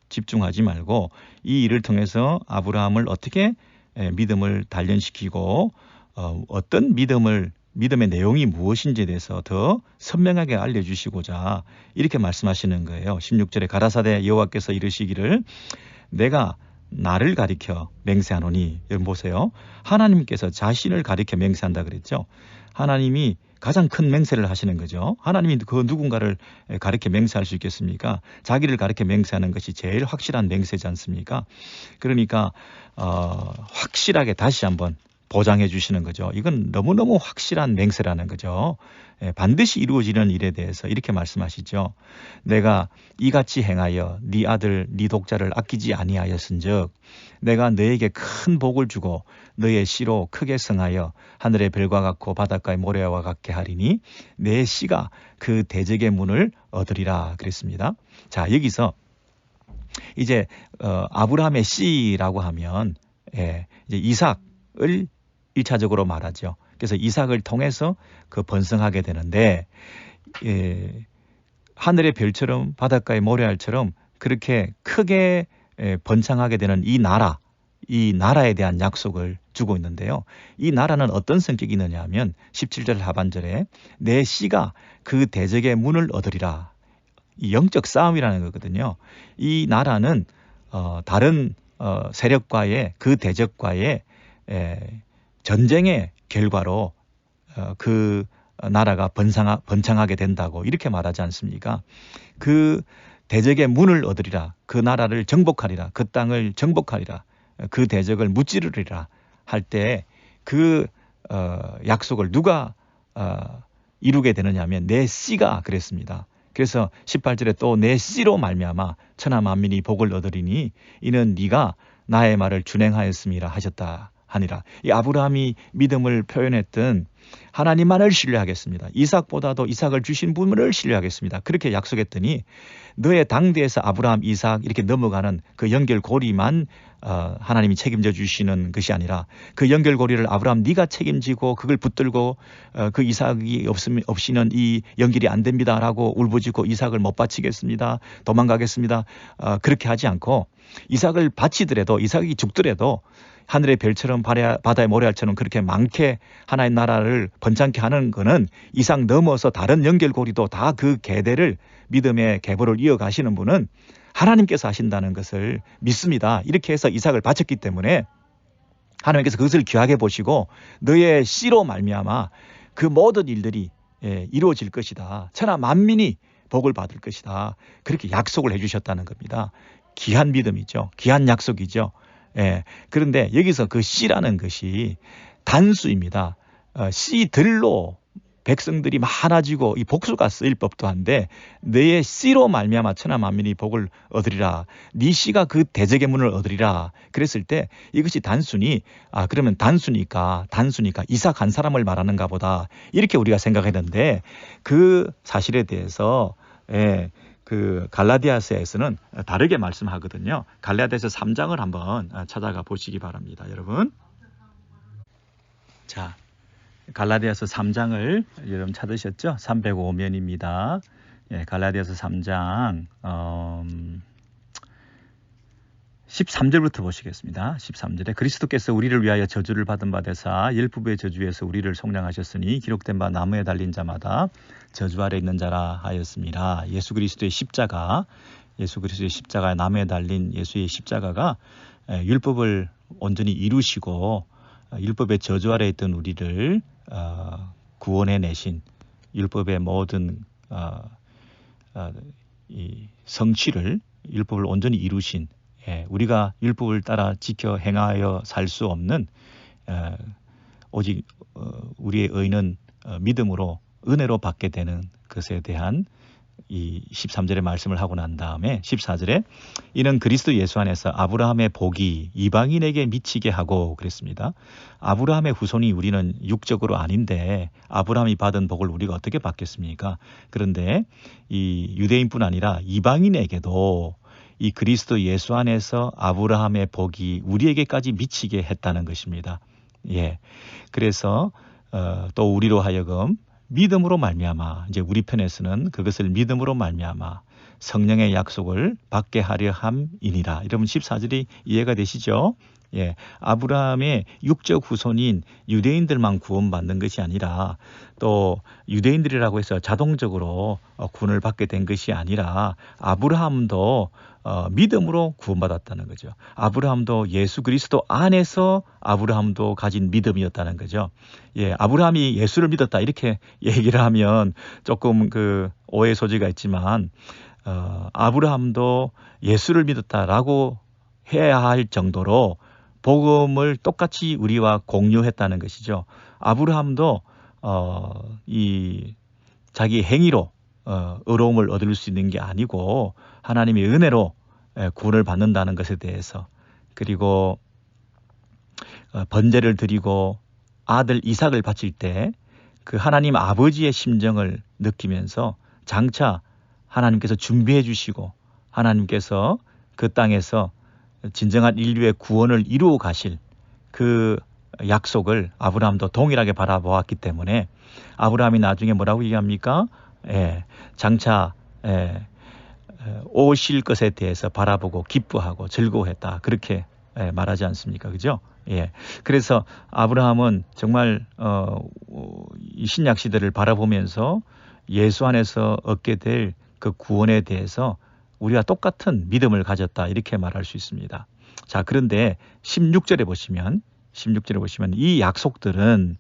집중하지 말고 이 일을 통해서 아브라함을 어떻게 믿음을 단련시키고 어떤 믿음의 내용이 무엇인지에 대해서 더 선명하게 알려주시고자 이렇게 말씀하시는 거예요. 16절에 가라사대 여호와께서 이르시기를 내가 나를 가리켜 맹세하노니. 여러분 보세요. 하나님께서 자신을 가리켜 맹세한다 그랬죠. 하나님이 가장 큰 맹세를 하시는 거죠. 하나님이 그 누군가를 가리켜 맹세할 수 있겠습니까? 자기를 가리켜 맹세하는 것이 제일 확실한 맹세지 않습니까? 그러니까 확실하게 다시 한번 보장해 주시는 거죠. 이건 너무너무 확실한 맹세라는 거죠. 반드시 이루어지는 일에 대해서 이렇게 말씀하시죠. 내가 이같이 행하여 네 아들 네 독자를 아끼지 아니하였은즉 내가 너에게 큰 복을 주고 너의 씨로 크게 성하여 하늘의 별과 같고 바닷가의 모래와 같게 하리니 내 씨가 그 대적의 문을 얻으리라 그랬습니다. 자, 여기서 이제 아브라함의 씨라고 하면 이제 이삭을 1차적으로 말하죠. 그래서 이삭을 통해서 그 번성하게 되는데 하늘의 별처럼 바닷가의 모래알처럼 그렇게 크게 번창하게 되는 이 나라에 대한 약속을 주고 있는데요. 이 나라는 어떤 성격이 있느냐 하면 17절 하반절에 내 씨가 그 대적의 문을 얻으리라. 이 영적 싸움이라는 거거든요. 이 나라는 다른 세력과의 그 대적과의 전쟁의 결과로 그 나라가 번창하게 된다고 이렇게 말하지 않습니까? 그 대적의 문을 얻으리라. 그 나라를 정복하리라. 그 땅을 정복하리라. 그 대적을 무찌르리라 할 때 그 약속을 누가 이루게 되느냐 하면 내 씨가 그랬습니다. 그래서 18절에 또 내 씨로 말미암아 천하 만민이 복을 얻으리니 이는 네가 나의 말을 준행하였음이라 하셨다 하니라. 이 아브라함이 믿음을 표현했던 하나님만을 신뢰하겠습니다. 이삭보다도 이삭을 주신 분을 신뢰하겠습니다. 그렇게 약속했더니 너의 당대에서 아브라함, 이삭 이렇게 넘어가는 그 연결고리만 하나님이 책임져 주시는 것이 아니라 그 연결고리를 아브라함 네가 책임지고 그걸 붙들고 그 이삭이 없이는 이 연결이 안 됩니다라고 울부짖고 이삭을 못 바치겠습니다. 도망가겠습니다. 그렇게 하지 않고 이삭을 바치더라도 이삭이 죽더라도 하늘의 별처럼 바다의 모래알처럼 그렇게 많게 하나의 나라를 번창케 하는 것은 이삭 넘어서 다른 연결고리도 다 그 계대를 믿음의 계보를 이어가시는 분은 하나님께서 하신다는 것을 믿습니다. 이렇게 해서 이삭을 바쳤기 때문에 하나님께서 그것을 귀하게 보시고 너의 씨로 말미암아 그 모든 일들이 이루어질 것이다. 천하 만민이 복을 받을 것이다. 그렇게 약속을 해주셨다는 겁니다. 귀한 믿음이죠. 귀한 약속이죠. 그런데 여기서 그 씨라는 것이 단수입니다. 씨들로 백성들이 많아지고 이 복수가 쓰일 법도 한데 너의 씨로 말미암아 천하 만민이 복을 얻으리라. 네 씨가 그 대적의 문을 얻으리라. 그랬을 때 이것이 단순히 그러면 단수니까 이삭 한 사람을 말하는가 보다 이렇게 우리가 생각했는데 그 사실에 대해서 그 갈라디아서에서는 다르게 말씀하거든요. 갈라디아서 3장을 한번 찾아가 보시기 바랍니다. 여러분. 자, 갈라디아서 3장을 여러분 찾으셨죠? 305면입니다. 갈라디아서 3장 13절부터 보시겠습니다. 13절에 그리스도께서 우리를 위하여 저주를 받은 바 되사 율법의 저주에서 우리를 속량하셨으니 기록된 바 나무에 달린 자마다 저주 아래 있는 자라 하였습니다. 예수 그리스도의 십자가 나무에 달린 예수의 십자가가 율법을 온전히 이루시고 율법의 저주 아래 있던 우리를 구원해 내신 율법의 모든 이 성취를 율법을 온전히 이루신 우리가 율법을 따라 지켜 행하여 살 수 없는 오직 우리의 의는 믿음으로 은혜로 받게 되는 것에 대한 이 13절의 말씀을 하고 난 다음에 14절에 이는 그리스도 예수 안에서 아브라함의 복이 이방인에게 미치게 하고 그랬습니다. 아브라함의 후손이 우리는 육적으로 아닌데 아브라함이 받은 복을 우리가 어떻게 받겠습니까? 그런데 이 유대인뿐 아니라 이방인에게도 이 그리스도 예수 안에서 아브라함의 복이 우리에게까지 미치게 했다는 것입니다. 그래서 또 우리로 하여금 믿음으로 말미암아 이제 우리 편에서는 그것을 믿음으로 말미암아 성령의 약속을 받게 하려 함이니라. 여러분 14절이 이해가 되시죠? 아브라함의 육적 후손인 유대인들만 구원받는 것이 아니라 또 유대인들이라고 해서 자동적으로 구원을 받게 된 것이 아니라 아브라함도 믿음으로 구원받았다는 거죠. 아브라함도 예수 그리스도 안에서 아브라함도 가진 믿음이었다는 거죠. 아브라함이 예수를 믿었다 이렇게 얘기를 하면 조금 그 오해 소지가 있지만 아브라함도 예수를 믿었다라고 해야 할 정도로 복음을 똑같이 우리와 공유했다는 것이죠. 아브라함도 이 자기 행위로 의로움을 얻을 수 있는 게 아니고 하나님의 은혜로 구원을 받는다는 것에 대해서 그리고 번제를 드리고 아들 이삭을 바칠 때 그 하나님 아버지의 심정을 느끼면서 장차 하나님께서 준비해 주시고 하나님께서 그 땅에서 진정한 인류의 구원을 이루어 가실 그 약속을 아브라함도 동일하게 바라보았기 때문에 아브라함이 나중에 뭐라고 얘기합니까? 장차 오실 것에 대해서 바라보고 기뻐하고 즐거워했다. 그렇게 말하지 않습니까? 그죠? 그래서 아브라함은 정말 이 신약 시대를 바라보면서 예수 안에서 얻게 될 그 구원에 대해서 우리와 똑같은 믿음을 가졌다 이렇게 말할 수 있습니다. 자, 그런데 16절에 보시면 이 약속들은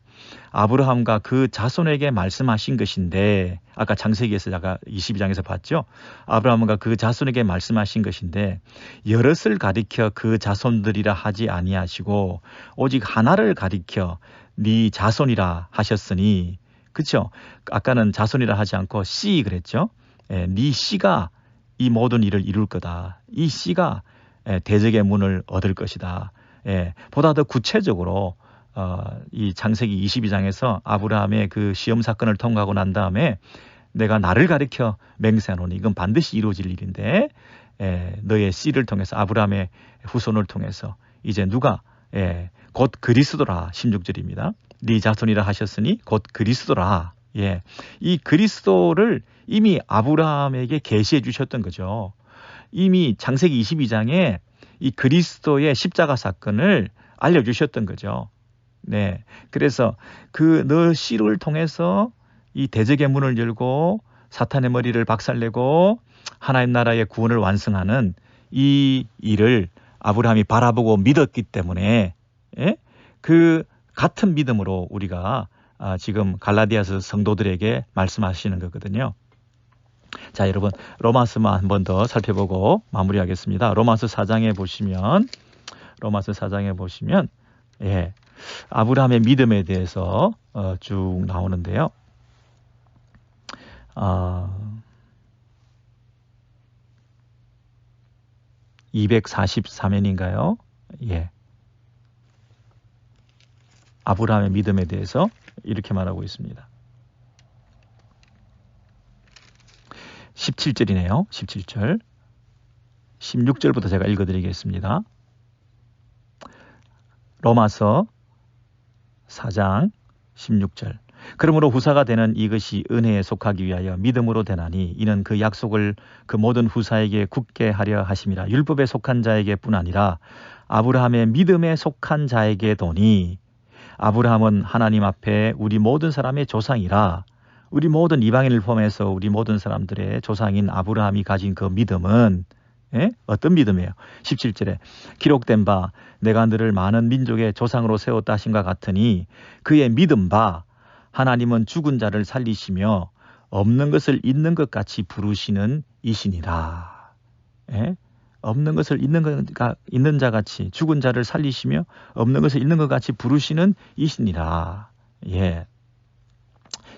아브라함과 그 자손에게 말씀하신 것인데 아까 창세기에서 제가 22장에서 봤죠. 아브라함과 그 자손에게 말씀하신 것인데 여럿을 가리켜 그 자손들이라 하지 아니하시고 오직 하나를 가리켜 네 자손이라 하셨으니 그렇죠. 아까는 자손이라 하지 않고 씨 그랬죠. 네 씨가 이 모든 일을 이룰 거다. 이 씨가 대적의 문을 얻을 것이다. 보다 더 구체적으로 이 창세기 22장에서 아브라함의 그 시험 사건을 통과하고 난 다음에 내가 나를 가리켜 맹세하노니 이건 반드시 이루어질 일인데 너의 씨를 통해서 아브라함의 후손을 통해서 이제 누가 곧 그리스도라 16절입니다. 네 자손이라 하셨으니 곧 그리스도라. 이 그리스도를 이미 아브라함에게 계시해 주셨던 거죠. 이미 창세기 22장에 이 그리스도의 십자가 사건을 알려주셨던 거죠. 그래서 너 씨를 통해서 이 대적의 문을 열고 사탄의 머리를 박살내고 하나님 나라의 구원을 완성하는 이 일을 아브라함이 바라보고 믿었기 때문에 그 같은 믿음으로 우리가 지금 갈라디아서 성도들에게 말씀하시는 거거든요. 자, 여러분 로마서만 한 번 더 살펴보고 마무리하겠습니다. 로마서 4장에 보시면 아브라함의 믿음에 대해서 쭉 나오는데요. 243면인가요? 아브라함의 믿음에 대해서 이렇게 말하고 있습니다. 17절이네요. 17절. 16절부터 제가 읽어드리겠습니다. 로마서 4장 16절. 그러므로 후사가 되는 이것이 은혜에 속하기 위하여 믿음으로 되나니 이는 그 약속을 그 모든 후사에게 굳게 하려 하심이라. 율법에 속한 자에게뿐 아니라 아브라함의 믿음에 속한 자에게 도니 아브라함은 하나님 앞에 우리 모든 사람의 조상이라. 우리 모든 이방인을 포함해서 우리 모든 사람들의 조상인 아브라함이 가진 그 믿음은 어떤 믿음이에요? 17절에 기록된 바 내가 너를 많은 민족의 조상으로 세웠다 하심과 같으니 그의 믿음 바 하나님은 죽은 자를 살리시며 없는 것을 있는 것 같이 부르시는 이시니라. 없는 것을 있는 자 같이 죽은 자를 살리시며 없는 것을 있는 것 같이 부르시는 이시니라.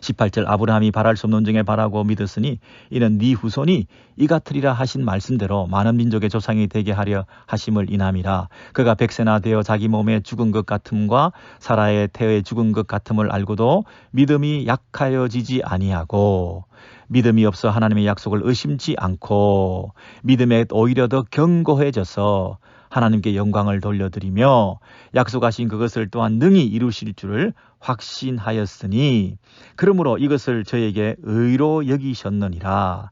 18절 아브라함이 바랄 수 없는 중에 바라고 믿었으니 이는 네 후손이 이 같으리라 하신 말씀대로 많은 민족의 조상이 되게 하려 하심을 인함이라. 그가 백세나 되어 자기 몸에 죽은 것 같음과 사라의 태에 죽은 것 같음을 알고도 믿음이 약하여지지 아니하고 믿음이 없어 하나님의 약속을 의심치 않고 믿음에 오히려 더 견고해져서 하나님께 영광을 돌려드리며 약속하신 그것을 또한 능히 이루실 줄을 확신하였으니 그러므로 이것을 저에게 의로 여기셨느니라.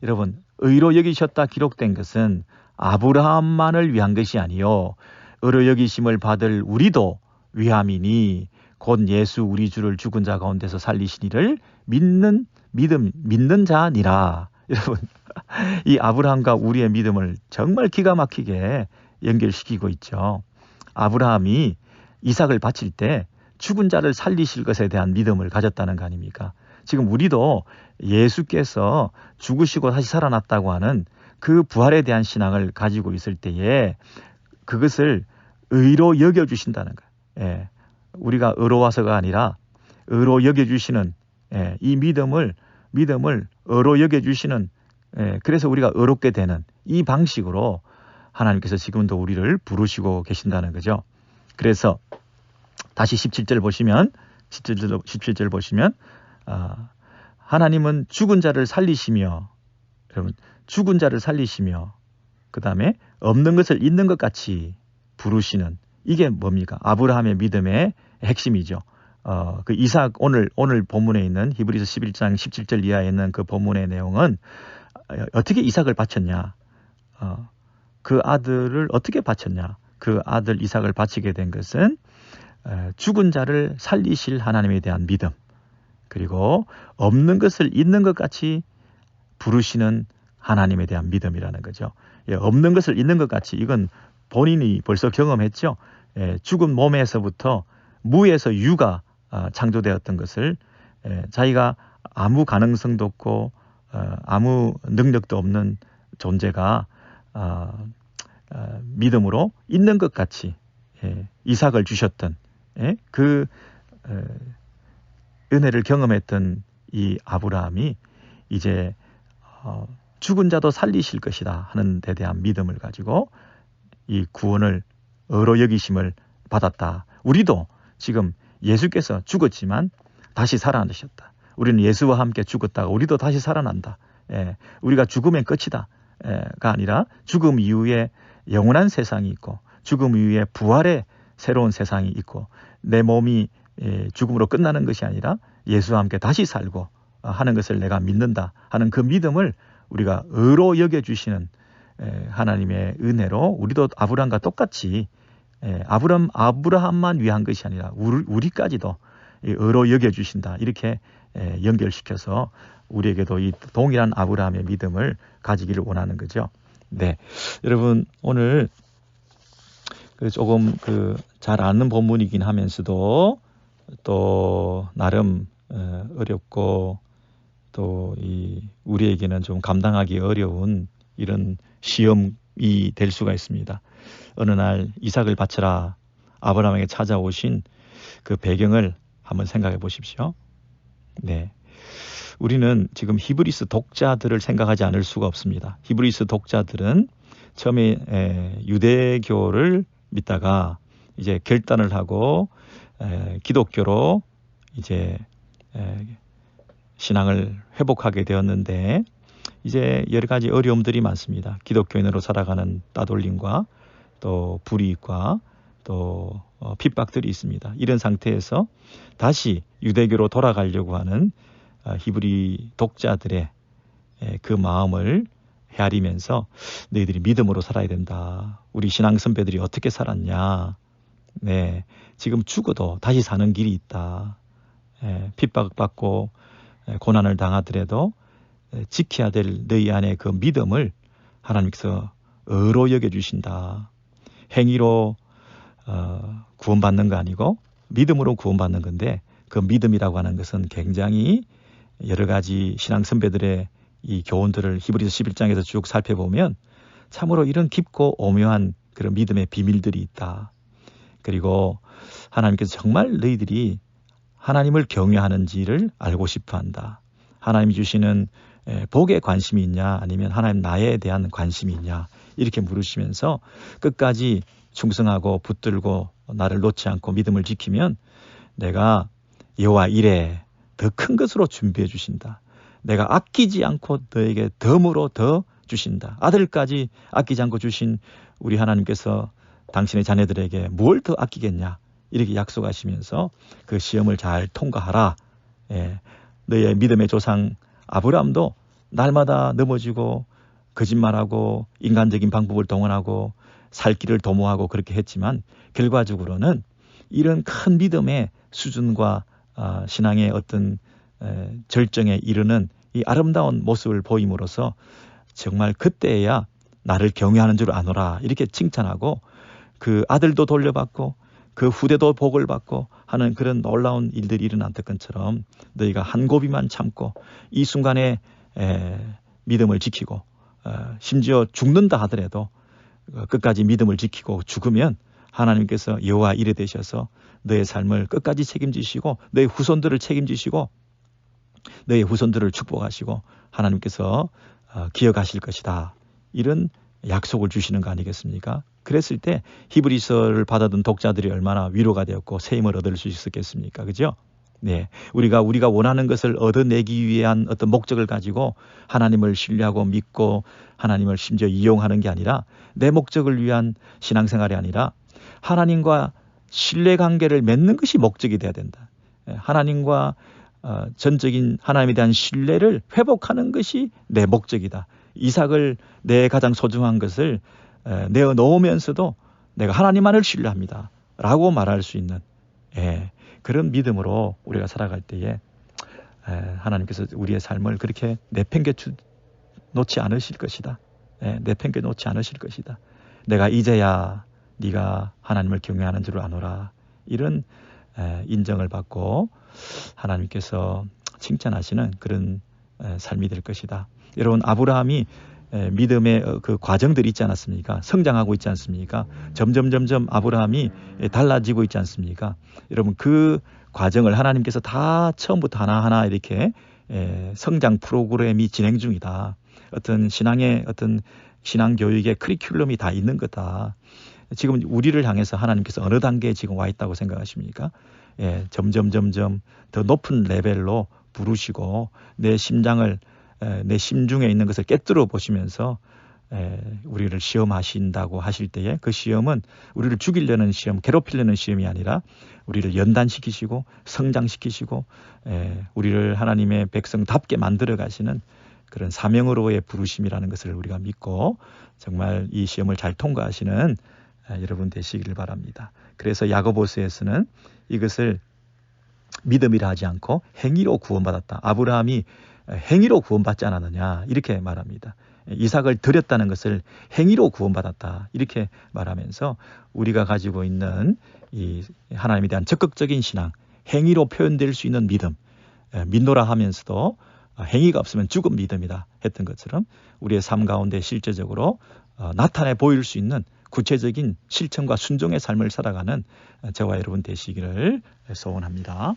여러분, 의로 여기셨다 기록된 것은 아브라함만을 위한 것이 아니요 의로 여기심을 받을 우리도 위함이니 곧 예수 우리 주를 죽은 자 가운데서 살리시니를 믿는 자니라. 여러분, 이 아브라함과 우리의 믿음을 정말 기가 막히게 연결시키고 있죠. 아브라함이 이삭을 바칠 때 죽은 자를 살리실 것에 대한 믿음을 가졌다는 거 아닙니까? 지금 우리도 예수께서 죽으시고 다시 살아났다고 하는 그 부활에 대한 신앙을 가지고 있을 때에 그것을 의로 여겨주신다는 거예요. 우리가 의로워서가 아니라 의로 여겨주시는 이 믿음을 의로 여겨주시는 그래서 우리가 의롭게 되는 이 방식으로 하나님께서 지금도 우리를 부르시고 계신다는 거죠. 그래서 다시 17절 보시면 하나님은 죽은 자를 살리시며 여러분 죽은 자를 살리시며 그 다음에 없는 것을 있는 것 같이 부르시는 이게 뭡니까? 아브라함의 믿음의 핵심이죠. 그 이삭 오늘 본문에 있는 히브리서 11장 17절 이하에 있는 그 본문의 내용은 어떻게 이삭을 바쳤냐? 그 아들을 어떻게 바쳤냐? 그 아들 이삭을 바치게 된 것은 죽은 자를 살리실 하나님에 대한 믿음, 그리고 없는 것을 있는 것 같이 부르시는 하나님에 대한 믿음이라는 거죠. 없는 것을 있는 것 같이 이건 본인이 벌써 경험했죠. 죽은 몸에서부터 무에서 유가 창조되었던 것을 자기가 아무 가능성도 없고 아무 능력도 없는 존재가 믿음으로 있는 것 같이 이삭을 주셨던 그 은혜를 경험했던 이 아브라함이 이제 죽은 자도 살리실 것이다 하는 데 대한 믿음을 가지고 이 구원을 의로 여기심을 받았다. 우리도 지금 예수께서 죽었지만 다시 살아나셨다. 우리는 예수와 함께 죽었다가 우리도 다시 살아난다. 우리가 죽으면 끝이다. 아니라 죽음 이후에 영원한 세상이 있고 죽음 이후에 부활의 새로운 세상이 있고 내 몸이 죽음으로 끝나는 것이 아니라 예수와 함께 다시 살고 하는 것을 내가 믿는다 하는 그 믿음을 우리가 의로 여겨주시는 하나님의 은혜로 우리도 아브라함과 똑같이 아브라함만 위한 것이 아니라 우리까지도 의로 여겨주신다 이렇게 연결시켜서 우리에게도 이 동일한 아브라함의 믿음을 가지기를 원하는 거죠. 네, 여러분 오늘 조금 잘 아는 본문이긴 하면서도 또 나름 어렵고 또 우리에게는 좀 감당하기 어려운 이런 시험이 될 수가 있습니다. 어느 날 이삭을 바쳐라 아브라함에게 찾아오신 그 배경을 한번 생각해 보십시오. 네, 우리는 지금 히브리서 독자들을 생각하지 않을 수가 없습니다. 히브리서 독자들은 처음에 유대교를 믿다가 이제 결단을 하고 기독교로 이제 신앙을 회복하게 되었는데 이제 여러 가지 어려움들이 많습니다. 기독교인으로 살아가는 따돌림과 또 불이익과 또 핍박들이 있습니다. 이런 상태에서 다시 유대교로 돌아가려고 하는 히브리 독자들의 그 마음을 헤아리면서 너희들이 믿음으로 살아야 된다. 우리 신앙 선배들이 어떻게 살았냐. 네, 지금 죽어도 다시 사는 길이 있다. 핍박받고 고난을 당하더라도 지켜야 될 너희 안에 그 믿음을 하나님께서 의로 여겨주신다. 행위로 구원받는 거 아니고 믿음으로 구원받는 건데 그 믿음이라고 하는 것은 굉장히 여러 가지 신앙 선배들의 이 교훈들을 히브리서 11장에서 쭉 살펴보면 참으로 이런 깊고 오묘한 그런 믿음의 비밀들이 있다. 그리고 하나님께서 정말 너희들이 하나님을 경외하는지를 알고 싶어한다. 하나님이 주시는 복에 관심이 있냐 아니면 하나님 나에 대한 관심이 있냐 이렇게 물으시면서 끝까지 충성하고 붙들고 나를 놓지 않고 믿음을 지키면 내가 여호와 이레 더 큰 것으로 준비해 주신다. 내가 아끼지 않고 너에게 덤으로 더 주신다. 아들까지 아끼지 않고 주신 우리 하나님께서 당신의 자녀들에게 뭘 더 아끼겠냐 이렇게 약속하시면서 그 시험을 잘 통과하라. 너의 믿음의 조상 아브라함도 날마다 넘어지고 거짓말하고 인간적인 방법을 동원하고 살 길을 도모하고 그렇게 했지만 결과적으로는 이런 큰 믿음의 수준과 신앙의 어떤 절정에 이르는 이 아름다운 모습을 보임으로써 정말 그때야 나를 경외하는 줄 아노라 이렇게 칭찬하고 그 아들도 돌려받고 그 후대도 복을 받고 하는 그런 놀라운 일들이 일어났던 것처럼 너희가 한 고비만 참고 이 순간에 믿음을 지키고 심지어 죽는다 하더라도 끝까지 믿음을 지키고 죽으면 하나님께서 여호와 이레 되셔서 너의 삶을 끝까지 책임지시고 너의 후손들을 책임지시고 너의 후손들을 축복하시고 하나님께서 기억하실 것이다. 이런 약속을 주시는 거 아니겠습니까? 그랬을 때 히브리서를 받아든 독자들이 얼마나 위로가 되었고 새 힘을 얻을 수 있었겠습니까? 그죠? 네, 우리가 원하는 것을 얻어내기 위한 어떤 목적을 가지고 하나님을 신뢰하고 믿고 하나님을 심지어 이용하는 게 아니라 내 목적을 위한 신앙생활이 아니라 하나님과 신뢰관계를 맺는 것이 목적이 돼야 된다. 하나님과 전적인 하나님에 대한 신뢰를 회복하는 것이 내 목적이다. 이삭을 내 가장 소중한 것을 내어 놓으면서도 내가 하나님만을 신뢰합니다. 라고 말할 수 있는 그런 믿음으로 우리가 살아갈 때에 하나님께서 우리의 삶을 그렇게 내팽개 놓지 않으실 것이다. 내팽개 놓지 않으실 것이다. 내가 이제야 네가 하나님을 경외하는 줄 아노라. 이런 인정을 받고 하나님께서 칭찬하시는 그런 삶이 될 것이다. 여러분 아브라함이 믿음의 그 과정들이 있지 않았습니까? 성장하고 있지 않습니까? 점점 아브라함이 달라지고 있지 않습니까? 여러분 그 과정을 하나님께서 다 처음부터 하나하나 이렇게 성장 프로그램이 진행 중이다. 어떤 신앙의 어떤 신앙 교육의 커리큘럼이 다 있는 거다. 지금 우리를 향해서 하나님께서 어느 단계에 지금 와 있다고 생각하십니까? 점점 더 높은 레벨로 부르시고 내 심장을 내 심중에 있는 것을 깨뜨려 보시면서 우리를 시험하신다고 하실 때에 그 시험은 우리를 죽이려는 시험, 괴롭히려는 시험이 아니라 우리를 연단시키시고 성장시키시고 우리를 하나님의 백성답게 만들어 가시는 그런 사명으로의 부르심이라는 것을 우리가 믿고 정말 이 시험을 잘 통과하시는 여러분 되시기를 바랍니다. 그래서 야고보서에서는 이것을 믿음이라 하지 않고 행위로 구원받았다. 아브라함이 행위로 구원받지 않았느냐 이렇게 말합니다. 이삭을 드렸다는 것을 행위로 구원받았다 이렇게 말하면서 우리가 가지고 있는 이 하나님에 대한 적극적인 신앙, 행위로 표현될 수 있는 믿음, 믿노라 하면서도 행위가 없으면 죽은 믿음이다 했던 것처럼 우리의 삶 가운데 실제적으로 나타내 보일 수 있는 구체적인 실천과 순종의 삶을 살아가는 저와 여러분 되시기를 소원합니다.